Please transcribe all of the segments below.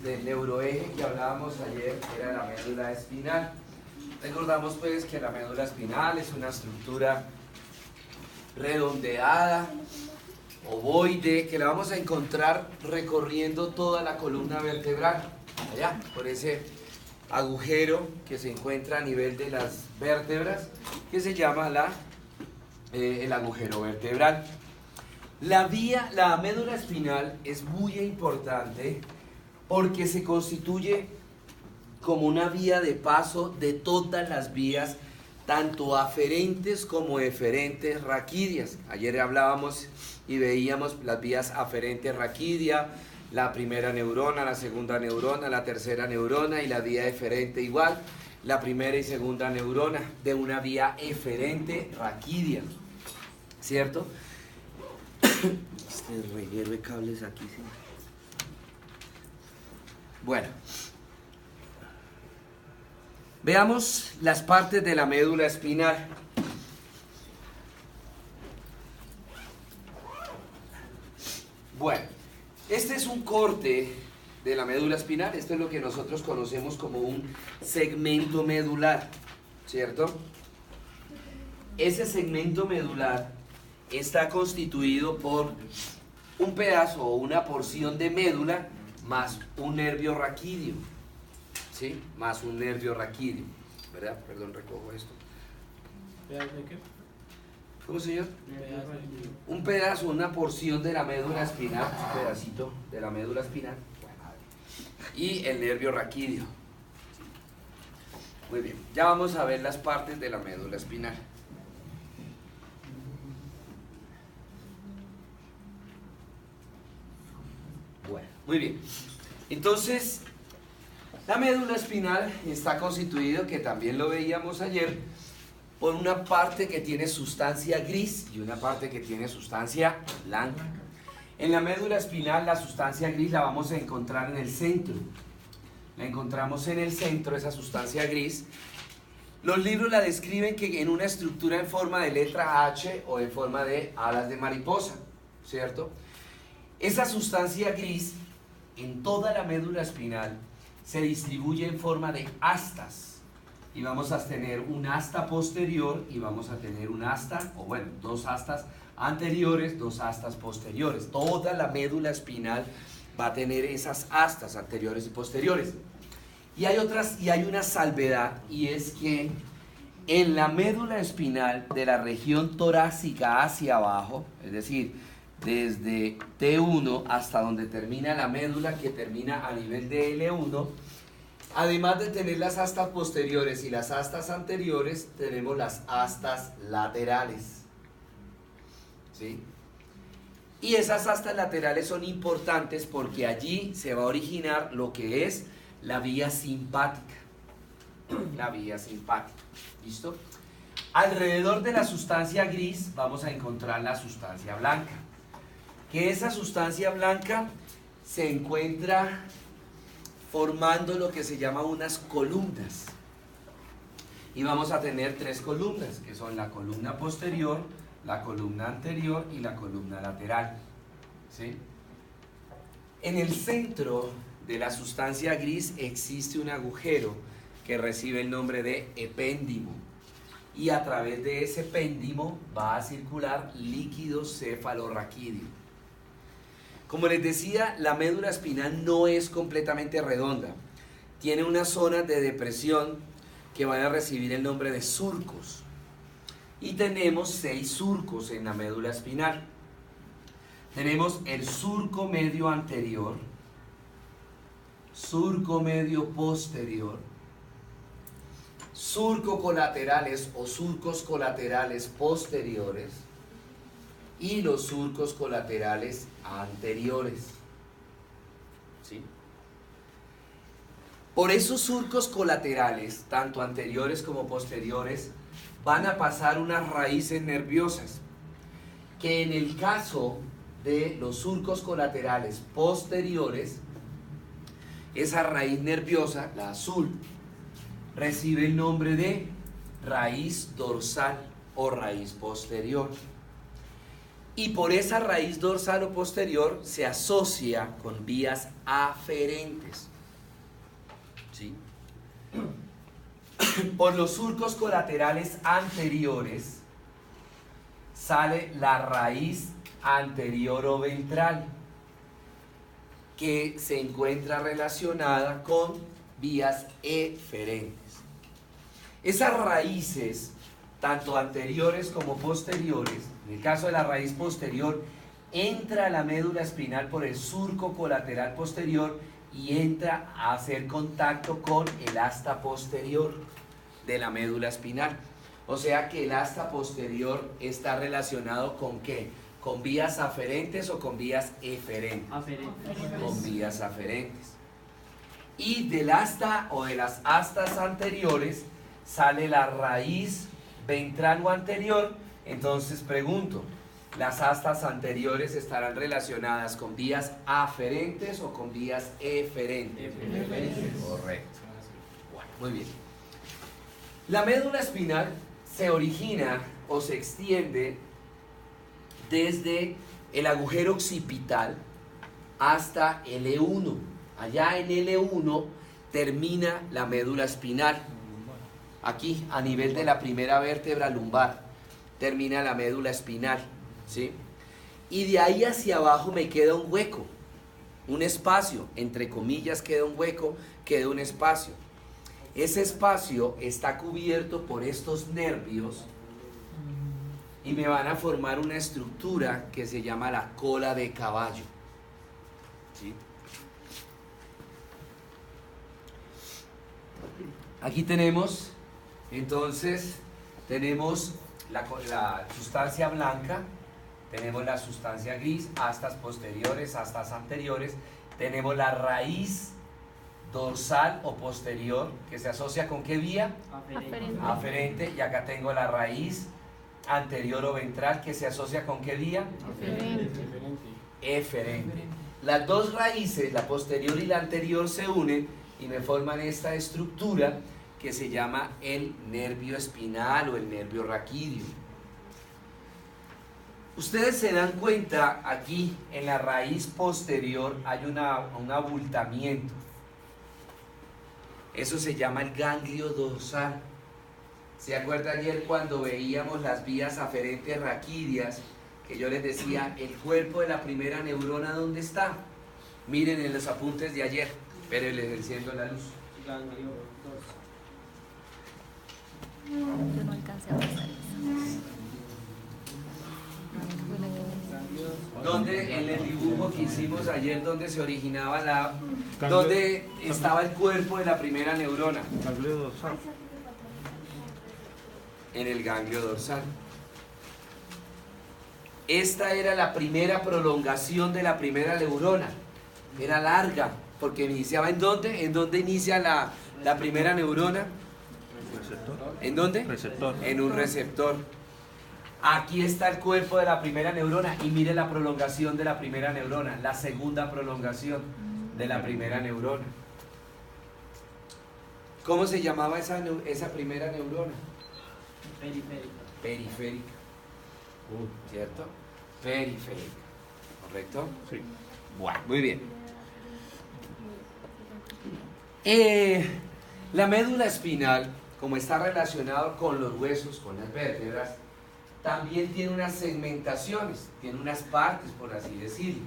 del neuroeje que hablábamos ayer era la médula espinal. Recordamos pues que la médula espinal es una estructura redondeada, ovoide, que la vamos a encontrar recorriendo toda la columna vertebral, allá, por ese agujero que se encuentra a nivel de las vértebras, que se llama el agujero vertebral. La médula espinal es muy importante porque se constituye como una vía de paso de todas las vías, tanto aferentes como eferentes raquídeas. Ayer hablábamos y veíamos las vías aferentes raquídea, la primera neurona, la segunda neurona, la tercera neurona, y la vía eferente igual, la primera y segunda neurona de una vía eferente raquídea, ¿cierto? Este reguero de cables aquí, sí. Bueno, veamos las partes de la médula espinal. Bueno, este es un corte de la médula espinal. Esto es lo que nosotros conocemos como un segmento medular, ¿cierto? Ese segmento medular está constituido por un pedazo o una porción de médula más un nervio raquídeo, ¿sí? Más un nervio raquídeo, ¿verdad? Perdón, recojo esto. ¿Pedazo de qué? ¿Cómo, señor? Un pedazo, una porción de la médula espinal, un pedacito de la médula espinal, y el nervio raquídeo. Muy bien, ya vamos a ver las partes de la médula espinal. Bueno, muy bien. Entonces, la médula espinal está constituida, que también lo veíamos ayer, por una parte que tiene sustancia gris y una parte que tiene sustancia blanca. En la médula espinal la sustancia gris la vamos a encontrar en el centro. La encontramos en el centro, esa sustancia gris. Los libros la describen que en una estructura en forma de letra H o en forma de alas de mariposa, ¿cierto? Esa sustancia gris en toda la médula espinal se distribuye en forma de astas. Y vamos a tener un asta posterior y vamos a tener un asta, o bueno, dos astas anteriores, dos astas posteriores. Toda la médula espinal va a tener esas astas anteriores y posteriores. Y hay una salvedad, y es que en la médula espinal de la región torácica hacia abajo, es decir, desde T1 hasta donde termina la médula, que termina a nivel de L1, además de tener las astas posteriores y las astas anteriores, tenemos las astas laterales, ¿sí? Y esas astas laterales son importantes porque allí se va a originar lo que es la vía simpática. La vía simpática, ¿listo? Alrededor de la sustancia gris vamos a encontrar la sustancia blanca, que esa sustancia blanca se encuentra formando lo que se llama unas columnas, y vamos a tener tres columnas, que son la columna posterior, la columna anterior y la columna lateral, ¿sí? En el centro de la sustancia gris existe un agujero que recibe el nombre de epéndimo, y a través de ese epéndimo va a circular líquido cefalorraquídeo. Como les decía, la médula espinal no es completamente redonda. Tiene unas zonas de depresión que van a recibir el nombre de surcos. Y tenemos 6 surcos en la médula espinal. Tenemos el surco medio anterior, surco medio posterior, surco colaterales o surcos colaterales posteriores, y los surcos colaterales anteriores, ¿sí? Por esos surcos colaterales, tanto anteriores como posteriores, van a pasar unas raíces nerviosas, que en el caso de los surcos colaterales posteriores, esa raíz nerviosa, la azul, recibe el nombre de raíz dorsal o raíz posterior. Y por esa raíz dorsal o posterior se asocia con vías aferentes. ¿sí? Por los surcos colaterales anteriores sale la raíz anterior-ventral, que se encuentra relacionada con vías eferentes. Esas raíces, tanto anteriores como posteriores, en el caso de la raíz posterior, entra a la médula espinal por el surco colateral posterior y entra a hacer contacto con el asta posterior de la médula espinal. O sea que el asta posterior está relacionado ¿con qué? ¿Con vías aferentes o con vías eferentes? Aferentes. Con vías aferentes. Y del asta o de las astas anteriores sale la raíz ventral o anterior. Entonces pregunto, ¿las astas anteriores estarán relacionadas con vías aferentes o con vías eferentes? Eferentes. Correcto. Bueno, muy bien. La médula espinal se origina o se extiende desde el agujero occipital hasta el E1. Allá en el E1 termina la médula espinal. Aquí, a nivel de la primera vértebra lumbar, termina la médula espinal, ¿sí? Y de ahí hacia abajo me queda un hueco, un espacio, entre comillas queda un hueco, queda un espacio. Ese espacio está cubierto por estos nervios y me van a formar una estructura que se llama la cola de caballo, ¿sí? Aquí tenemos, entonces, tenemos la sustancia blanca, tenemos la sustancia gris, astas posteriores, astas anteriores, tenemos la raíz dorsal o posterior, que se asocia ¿con qué vía? Aferente. Aferente, y acá tengo la raíz anterior o ventral, que se asocia ¿con qué vía? Aferente. Eferente. Las dos raíces, la posterior y la anterior, se unen y me forman esta estructura que se llama el nervio espinal o el nervio raquídeo. Ustedes se dan cuenta, aquí en la raíz posterior hay un abultamiento. Eso se llama el ganglio dorsal. ¿Se acuerda ayer cuando veíamos las vías aferentes raquídeas? Que yo les decía, el cuerpo de la primera neurona, ¿dónde está? Miren en los apuntes de ayer, pero les enciendo la luz. Ganglio dorsal. Yo no alcancé a pasar eso. ¿Dónde en el dibujo que hicimos ayer, donde se originaba donde estaba el cuerpo de la primera neurona? Ganglio dorsal. En el ganglio dorsal. Esta era la primera prolongación de la primera neurona. Era larga, porque iniciaba ¿en dónde? ¿En dónde inicia la primera neurona? Receptor. ¿En dónde? Receptor. En un receptor. Aquí está el cuerpo de la primera neurona y mire la prolongación de la primera neurona, la segunda prolongación de la primera neurona. ¿Cómo se llamaba esa primera neurona? Periférica. Periférica. ¿Cierto? Periférica. ¿Correcto? Sí. Bueno, muy bien. La médula espinal, como está relacionado con los huesos, con las vértebras, también tiene unas segmentaciones, tiene unas partes, por así decirlo.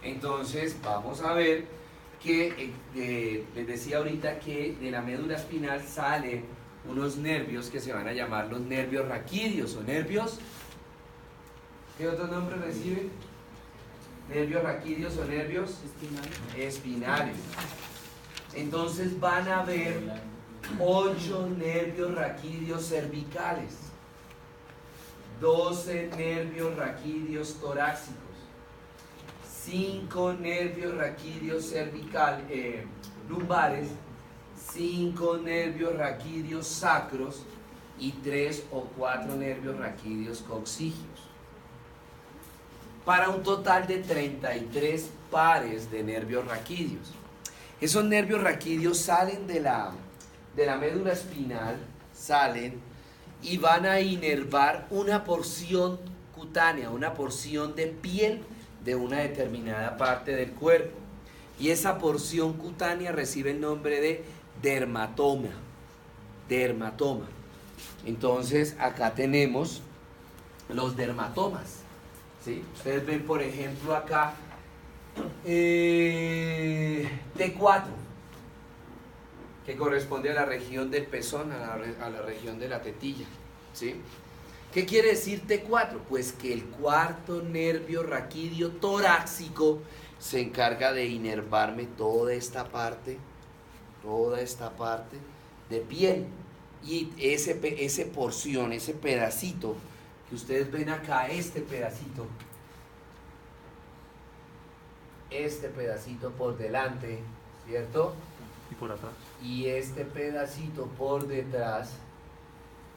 Entonces, vamos a ver que, les decía ahorita que de la médula espinal salen unos nervios que se van a llamar los nervios raquídeos o nervios. ¿Qué otro nombre reciben? Nervios raquídeos o nervios espinales. Entonces van a haber 8 nervios raquídeos cervicales, 12 nervios raquídeos torácicos, 5 nervios raquídeos lumbares, 5 nervios raquídeos sacros y 3 o 4 nervios raquídeos coxígeos, para un total de 33 pares de nervios raquídeos. Esos nervios raquídeos salen de la médula espinal, salen y van a inervar una porción cutánea, una porción de piel de una determinada parte del cuerpo. Y esa porción cutánea recibe el nombre de dermatoma. Dermatoma. Entonces acá tenemos los dermatomas, ¿sí? Ustedes ven, por ejemplo, acá T4, que corresponde a la región del pezón, a la región de la tetilla, ¿sí? ¿Qué quiere decir T4? Pues que el cuarto nervio raquídeo torácico se encarga de inervarme toda esta parte de piel. Y ese porción, ese pedacito que ustedes ven acá, este pedacito por delante, ¿cierto? Y por atrás. Y este pedacito por detrás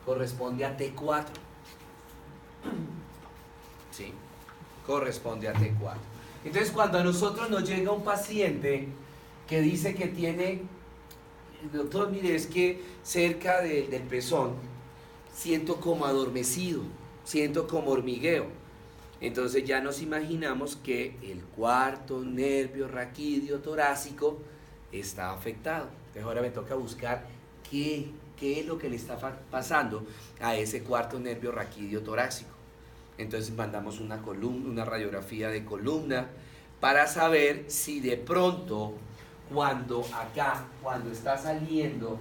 corresponde a T4. Sí, corresponde a T4. Entonces, cuando a nosotros nos llega un paciente que dice que tiene, doctor, mire, es que cerca del pezón siento como adormecido, siento como hormigueo. Entonces ya nos imaginamos que el cuarto nervio raquídeo torácico está afectado. Entonces ahora me toca buscar qué es lo que le está pasando a ese cuarto nervio raquídeo torácico. Entonces mandamos una radiografía de columna para saber si de pronto cuando está saliendo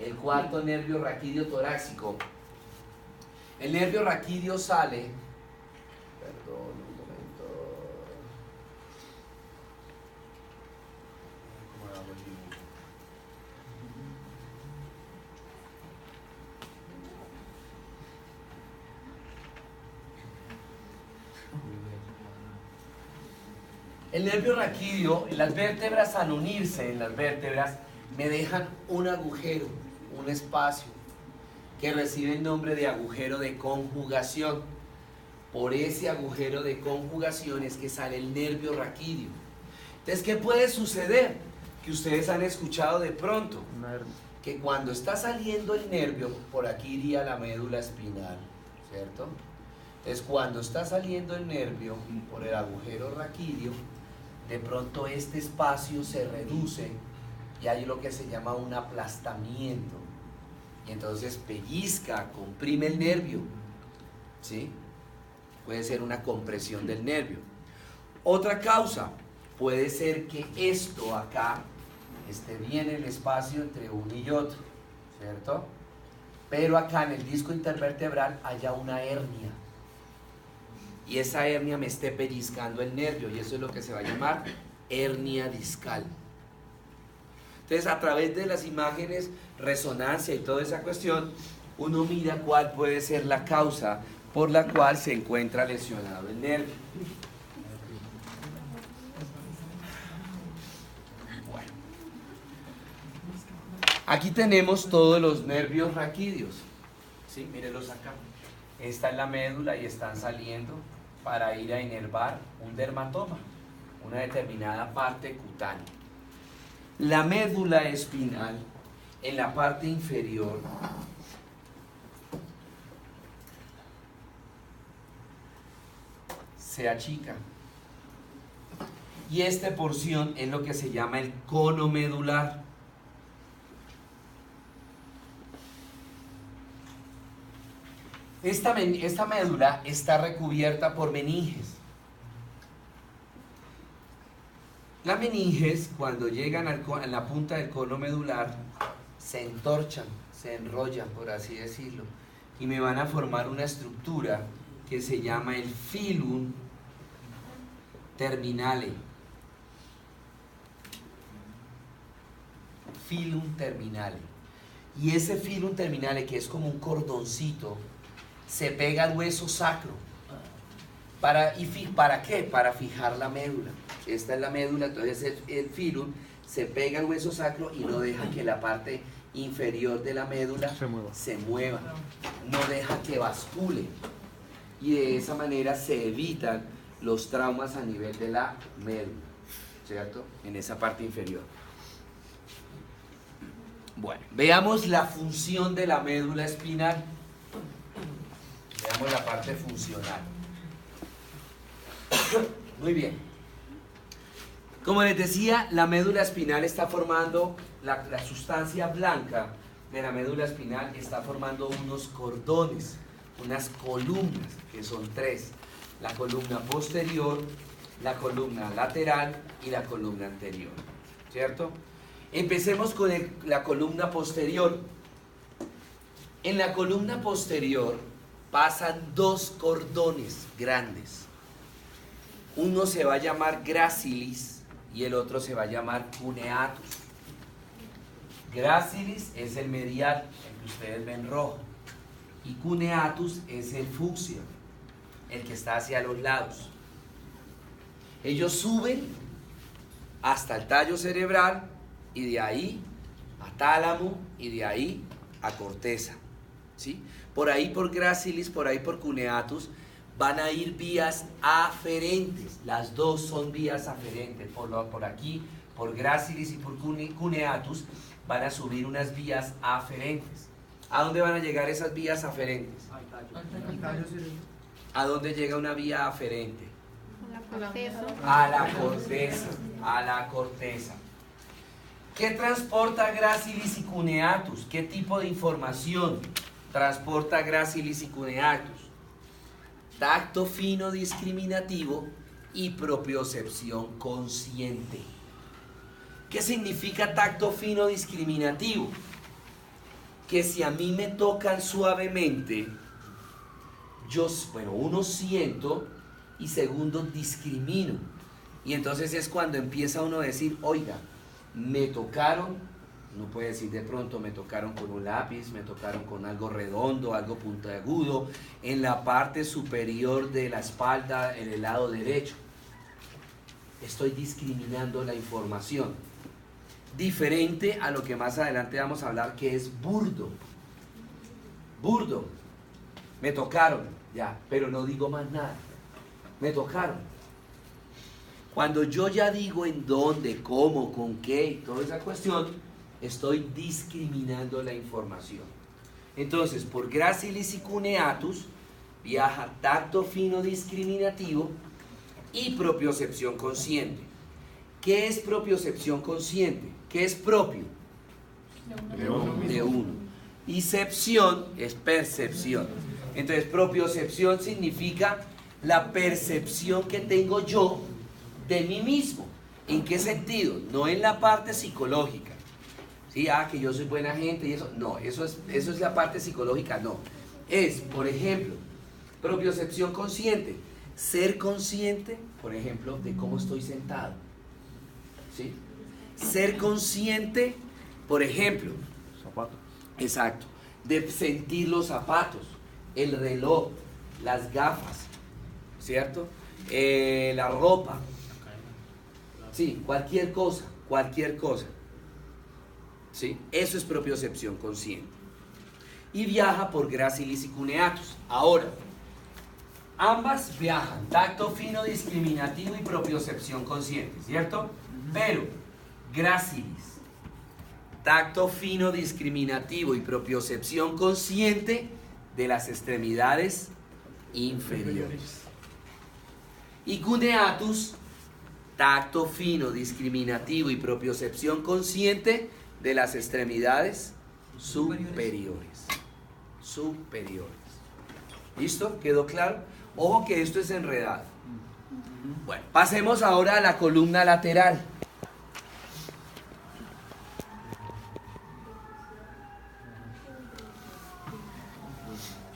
el cuarto nervio raquídeo torácico, el nervio raquídeo sale, perdón, un momento, ¿cómo hago el dibujo? El nervio raquídeo, las vértebras al unirse en las vértebras me dejan un agujero, un espacio que recibe el nombre de agujero de conjugación. Por ese agujero de conjugación es que sale el nervio raquídeo. Entonces, ¿qué puede suceder? Que ustedes han escuchado de pronto Una hernia. que cuando está saliendo el nervio, por aquí iría la médula espinal, ¿cierto? Es cuando está saliendo el nervio por el agujero raquídeo, de pronto este espacio se reduce y hay lo que se llama un aplastamiento. Y entonces pellizca, comprime el nervio, ¿sí? Puede ser una compresión del nervio. Otra causa puede ser que esto acá esté bien el espacio entre uno y otro, ¿cierto? Pero acá en el disco intervertebral haya una hernia. Y esa hernia me esté pellizcando el nervio, y eso es lo que se va a llamar hernia discal. Entonces, a través de las imágenes, resonancia y toda esa cuestión, uno mira cuál puede ser la causa por la cual se encuentra lesionado el nervio. Bueno, aquí tenemos todos los nervios raquídeos, ¿sí? Mírenlos acá. Esta es la médula y están saliendo para ir a inervar un dermatoma, una determinada parte cutánea. La médula espinal, en la parte inferior, se achica. Y esta porción es lo que se llama el cono medular. Esta médula está recubierta por meninges. Las meninges, cuando llegan a la punta del cono medular, se entorchan, se enrollan, por así decirlo, y me van a formar una estructura que se llama el filum terminale. Filum terminale. Y ese filum terminale, que es como un cordoncito, se pega al hueso sacro. ¿Para qué? Para fijar la médula. Esta es la médula, entonces el filum se pega al hueso sacro y no deja que la parte inferior de la médula se mueva. No deja que bascule. Y de esa manera se evitan los traumas a nivel de la médula, ¿cierto? En esa parte inferior. Bueno, veamos la función de la médula espinal. Veamos la parte funcional. Muy bien. Como les decía, la médula espinal está formando, la sustancia blanca de la médula espinal está formando unos cordones, unas columnas, que son tres. La columna posterior, la columna lateral y la columna anterior, ¿cierto? Empecemos con la columna posterior. En la columna posterior pasan dos cordones grandes. Uno se va a llamar gracilis y el otro se va a llamar cuneatus. Gracilis es el medial, el que ustedes ven rojo, y cuneatus es el fucsia, el que está hacia los lados. Ellos suben hasta el tallo cerebral y de ahí a tálamo y de ahí a corteza, ¿sí? Por ahí por gracilis, por ahí por cuneatus van a ir vías aferentes. Las dos son vías aferentes. Por aquí, por gracilis y por cuneatus van a subir unas vías aferentes. ¿A dónde van a llegar esas vías aferentes? ¿A dónde llega una vía aferente? A la corteza. A la corteza, a la corteza. ¿Qué transporta gracilis y cuneatus? ¿Qué tipo de información transporta gracilis y cuneatus? Tacto fino discriminativo y propiocepción consciente. ¿Qué significa tacto fino discriminativo? Que si a mí me tocan suavemente, uno siento y segundo discrimino. Y entonces es cuando empieza uno a decir, oiga, me tocaron, no puede decir de pronto, me tocaron con un lápiz, me tocaron con algo redondo, algo puntiagudo, en la parte superior de la espalda, en el lado derecho. Estoy discriminando la información. Diferente a lo que más adelante vamos a hablar, que es burdo. Burdo. Me tocaron, ya, pero no digo más nada. Me tocaron. Cuando yo ya digo en dónde, cómo, con qué y toda esa cuestión, estoy discriminando la información. Entonces, por gracilis y cuneatus viaja tacto fino discriminativo y propiocepción consciente. ¿Qué es propiocepción consciente? ¿Qué es propio? De uno. Y cepción es percepción. Entonces, propiocepción significa la percepción que tengo yo de mí mismo. ¿En qué sentido? No en la parte psicológica. Sí, que yo soy buena gente y eso. No, eso es la parte psicológica, no. Es, por ejemplo, propiocepción consciente. Ser consciente, por ejemplo, de cómo estoy sentado. ¿Sí? Ser consciente, por ejemplo. Zapato. Exacto. De sentir los zapatos, el reloj, las gafas, ¿cierto? La ropa. Sí, cualquier cosa, cualquier cosa. ¿Sí? Eso es propiocepción consciente. Y viaja por gracilis y cuneatus. Ahora, ambas viajan, tacto fino discriminativo y propiocepción consciente, ¿cierto? Pero, gracilis, tacto fino discriminativo y propiocepción consciente de las extremidades inferiores. Y cuneatus, tacto fino discriminativo y propiocepción consciente de las extremidades superiores. Superiores. ¿Listo? ¿Quedó claro? Ojo que esto es enredado. Bueno, pasemos ahora a la columna lateral.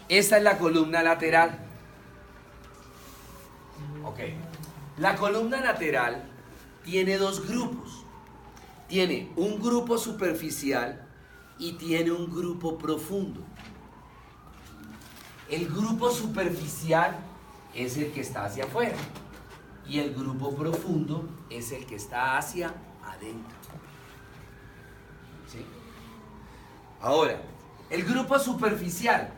Esta es la columna lateral. Ok. La columna lateral tiene dos grupos. Tiene un grupo superficial y tiene un grupo profundo. El grupo superficial es el que está hacia afuera y el grupo profundo es el que está hacia adentro. ¿Sí? Ahora, el grupo superficial,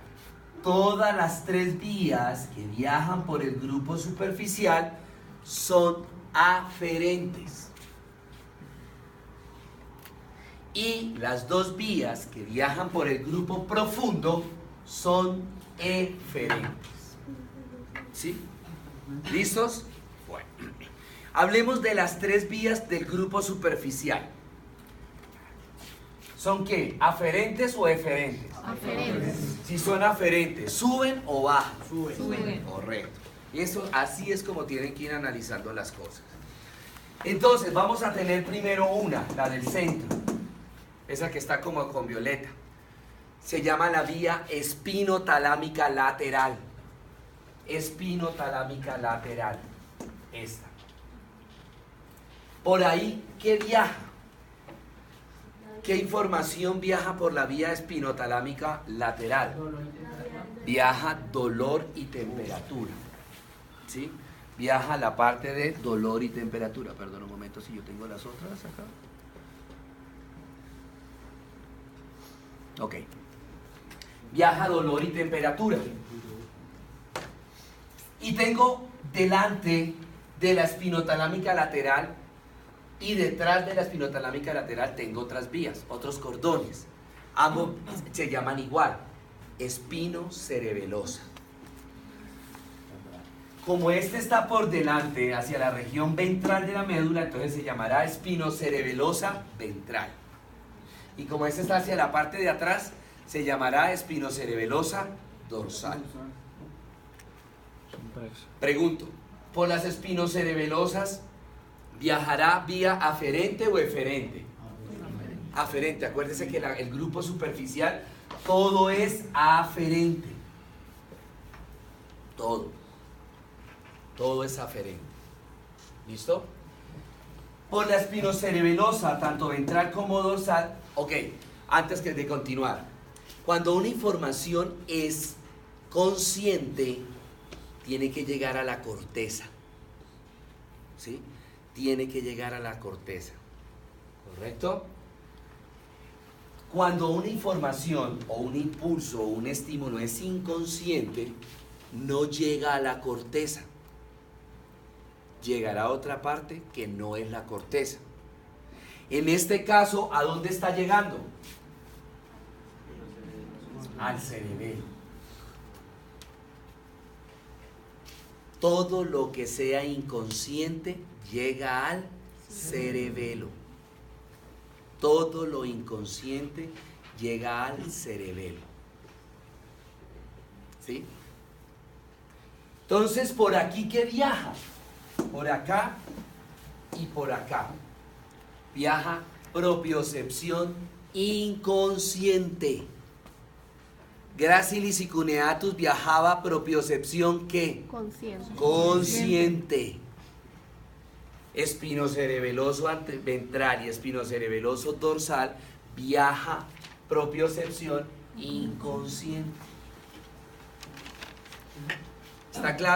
todas las tres vías que viajan por el grupo superficial son aferentes. Y las dos vías que viajan por el grupo profundo son eferentes. ¿Sí? ¿Listos? Bueno. Hablemos de las 3 vías del grupo superficial. ¿Son qué? ¿Aferentes o eferentes? Aferentes. Si son aferentes, ¿suben o bajan? Suben. Correcto. Eso, así es como tienen que ir analizando las cosas. Entonces, vamos a tener primero una, la del centro. Esa que está como con violeta. Se llama la vía espinotalámica lateral. Espinotalámica lateral. Esta. Por ahí, ¿qué viaja? ¿Qué información viaja por la vía espinotalámica lateral? Viaja dolor y temperatura. ¿Sí? Viaja la parte de dolor y temperatura. Perdón un momento si yo tengo las otras acá. Ok. Viaja dolor y temperatura. Y tengo delante de la espinotalámica lateral y detrás de la espinotalámica lateral tengo otras vías, otros cordones. Ambos se llaman igual, espinocerebelosa. Como este está por delante hacia la región ventral de la médula, entonces se llamará espinocerebelosa ventral. Y como este está hacia la parte de atrás, se llamará espinocerebelosa dorsal. Pregunto, ¿por las espinocerebelosas viajará vía aferente o eferente? Aferente. Acuérdese que el grupo superficial, todo es aferente. Todo es aferente. ¿Listo? Por la espinocerebelosa, tanto ventral como dorsal. Ok, antes de continuar. Cuando una información es consciente, tiene que llegar a la corteza. ¿Sí? Tiene que llegar a la corteza. ¿Correcto? Cuando una información o un impulso o un estímulo es inconsciente, no llega a la corteza. Llegará a otra parte que no es la corteza. En este caso, ¿a dónde está llegando? Al cerebelo. Todo lo que sea inconsciente llega al cerebelo. Todo lo inconsciente llega al cerebelo. ¿Sí? Entonces, ¿por aquí qué viaja? Por acá y por acá. Viaja propiocepción inconsciente. Gracilis y cuneatus viajaba propiocepción ¿qué? Consciente. Consciente. Espinocerebeloso ventral y espinocerebeloso dorsal viaja propiocepción inconsciente. ¿Está claro?